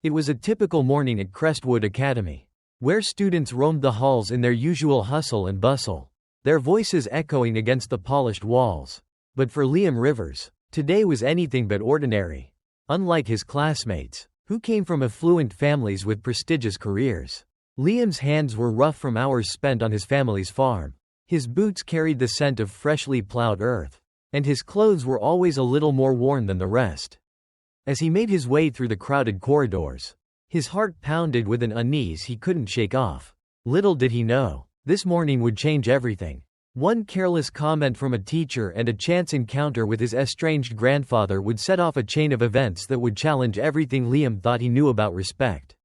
It was a typical morning at Crestwood Academy, where students roamed the halls in their usual hustle and bustle, their voices echoing against the polished walls. But for Liam Rivers, today was anything but ordinary. Unlike his classmates, who came from affluent families with prestigious careers, Liam's hands were rough from hours spent on his family's farm. His boots carried the scent of freshly plowed earth, and his clothes were always a little more worn than the rest. As he made his way through the crowded corridors, his heart pounded with an unease he couldn't shake off. Little did he know, this morning would change everything. One careless comment from a teacher and a chance encounter with his estranged grandfather would set off a chain of events that would challenge everything Liam thought he knew about respect,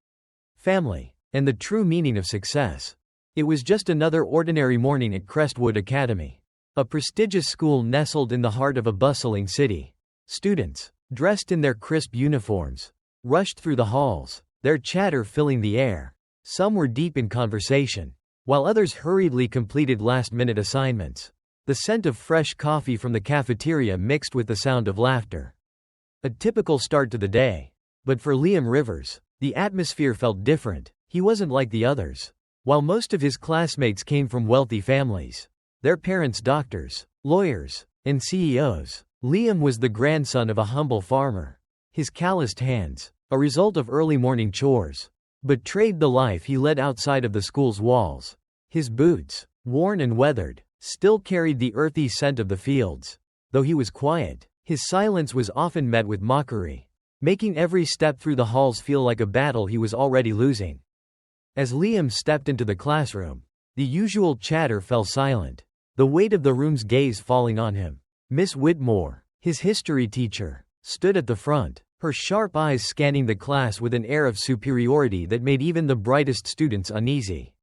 family, and the true meaning of success. It was just another ordinary morning at Crestwood Academy, a prestigious school nestled in the heart of a bustling city. Students, dressed in their crisp uniforms, rushed through the halls, their chatter filling the air. Some were deep in conversation, while others hurriedly completed last-minute assignments. The scent of fresh coffee from the cafeteria mixed with the sound of laughter. A typical start to the day. But for Liam Rivers, the atmosphere felt different. He wasn't like the others. While most of his classmates came from wealthy families, their parents doctors, lawyers, and CEOs, Liam was the grandson of a humble farmer. His calloused hands, a result of early morning chores, betrayed the life he led outside of the school's walls. His boots, worn and weathered, still carried the earthy scent of the fields. Though he was quiet, his silence was often met with mockery, making every step through the halls feel like a battle he was already losing. As Liam stepped into the classroom, the usual chatter fell silent, the weight of the room's gaze falling on him. Miss Whitmore, his history teacher, stood at the front, her sharp eyes scanning the class with an air of superiority that made even the brightest students uneasy.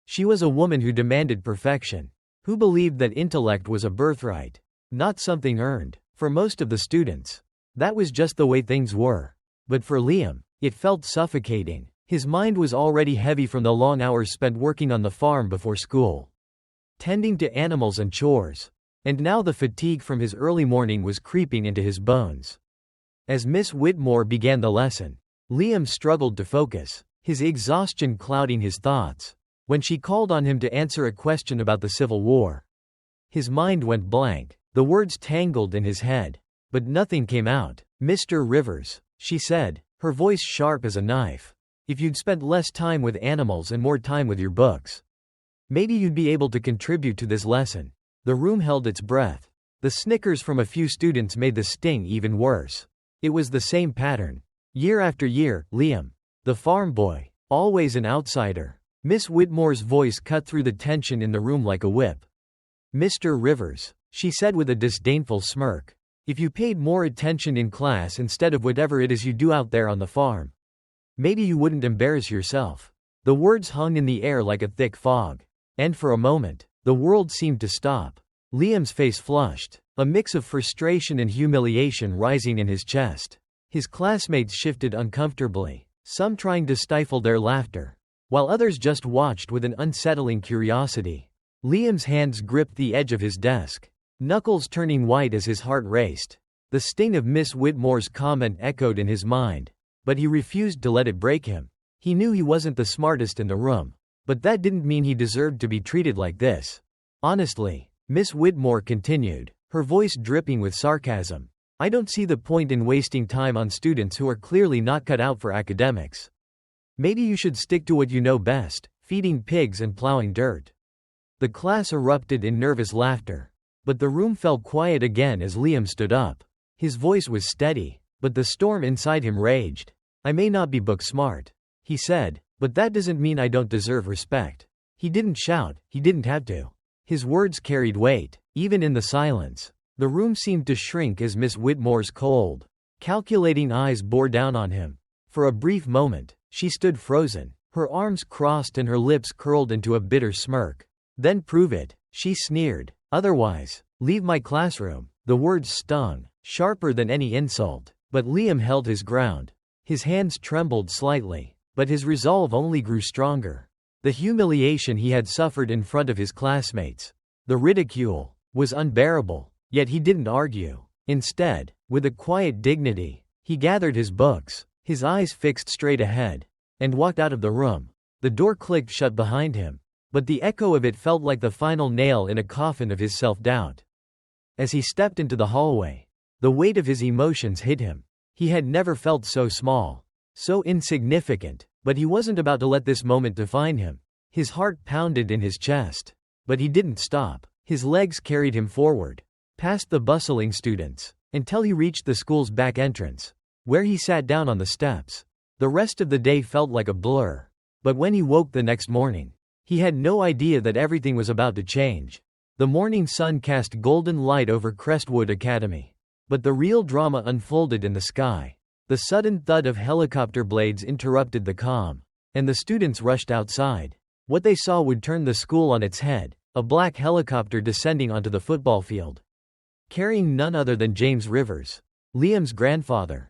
She was a woman who demanded perfection, who believed that intellect was a birthright, not something earned. For most of the students, that was just the way things were. But for Liam, it felt suffocating. His mind was already heavy from the long hours spent working on the farm before school, tending to animals and chores. And now the fatigue from his early morning was creeping into his bones. As Miss Whitmore began the lesson, Liam struggled to focus, his exhaustion clouding his thoughts. When she called on him to answer a question about the Civil War, his mind went blank, the words tangled in his head. But nothing came out. "Mr. Rivers," she said, her voice sharp as a knife, "if you'd spent less time with animals and more time with your books, maybe you'd be able to contribute to this lesson." The room held its breath. The snickers from a few students made the sting even worse. It was the same pattern. Year after year, Liam, the farm boy, always an outsider. Miss Whitmore's voice cut through the tension in the room like a whip. "Mr. Rivers," she said with a disdainful smirk, "if you paid more attention in class instead of whatever it is you do out there on the farm, maybe you wouldn't embarrass yourself." The words hung in the air like a thick fog. And for a moment, the world seemed to stop. Liam's face flushed, a mix of frustration and humiliation rising in his chest. His classmates shifted uncomfortably, some trying to stifle their laughter, while others just watched with an unsettling curiosity. Liam's hands gripped the edge of his desk, knuckles turning white as his heart raced. The sting of Miss Whitmore's comment echoed in his mind, but he refused to let it break him. He knew he wasn't the smartest in the room, but that didn't mean he deserved to be treated like this. "Honestly," Miss Whitmore continued, her voice dripping with sarcasm, "I don't see the point in wasting time on students who are clearly not cut out for academics. Maybe you should stick to what you know best, feeding pigs and plowing dirt." The class erupted in nervous laughter, but the room fell quiet again as Liam stood up. His voice was steady, but the storm inside him raged. "I may not be book smart," he said, "but that doesn't mean I don't deserve respect." He didn't shout, he didn't have to. His words carried weight, even in the silence. The room seemed to shrink as Miss Whitmore's cold, calculating eyes bore down on him. For a brief moment, she stood frozen, her arms crossed and her lips curled into a bitter smirk. "Then prove it," she sneered. "Otherwise, leave my classroom." The words stung, sharper than any insult, but Liam held his ground. His hands trembled slightly, but his resolve only grew stronger. The humiliation he had suffered in front of his classmates, the ridicule, was unbearable, yet he didn't argue. Instead, with a quiet dignity, he gathered his books, his eyes fixed straight ahead, and walked out of the room. The door clicked shut behind him, but the echo of it felt like the final nail in a coffin of his self-doubt. As he stepped into the hallway, the weight of his emotions hit him. He had never felt so small, so insignificant, but he wasn't about to let this moment define him. His heart pounded in his chest. But he didn't stop. His legs carried him forward, past the bustling students, until he reached the school's back entrance, where he sat down on the steps. The rest of the day felt like a blur. But when he woke the next morning, he had no idea that everything was about to change. The morning sun cast golden light over Crestwood Academy. But the real drama unfolded in the sky. The sudden thud of helicopter blades interrupted the calm, and the students rushed outside. What they saw would turn the school on its head, a black helicopter descending onto the football field, carrying none other than James Rivers, Liam's grandfather.